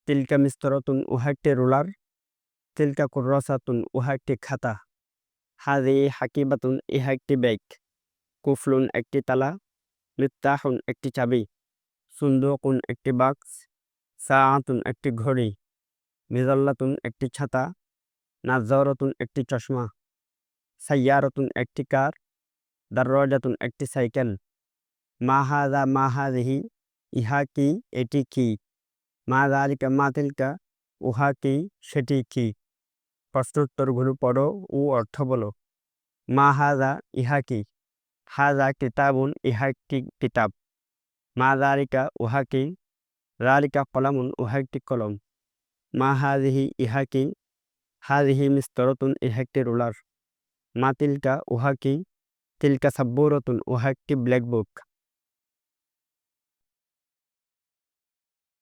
তিলকা মিস্তরাতুন উহা একটি রোলার। তিলকা কুররাসাতুন উহা একটি খাতা। হাযিহি হাকিবাতুন ইহা একটি ব্যাগ। কুফলুন একটি তালা। মিফতাহুন একটি চাবি। সুন্দুকুন একটি বাক্স। সাআতুন একটি ঘড়ি। মিজাল্লাতুন একটি ছাতা। নাজ্জারাতুন একটি চশমা। সাইয়ারাতুন একটি কার। দাররাজাতুন একটি সাইকেল। মা হাযা মা হাযিহি ইহা কি এটি কি। মা যালিকা মা তিলকা উহা কি সেটি কি। প্রশ্নোত্তরগুলো পড়ো ও অর্থ বলো। মা হাযা ইহা কি। হাযা কিতাবুন ইহা একটি কিতাব। মা যালিকা উহা কি। যালিকা কলামুন উহা একটি কলম। মা হাযিহি ইহা কি। হাযিহি মিস্তরাতুন ইহা একটি রোলার। মা তিলকা উহা কি। তিলকা সাব্বুরাতুন উহা একটি ব্ল্যাকবুক।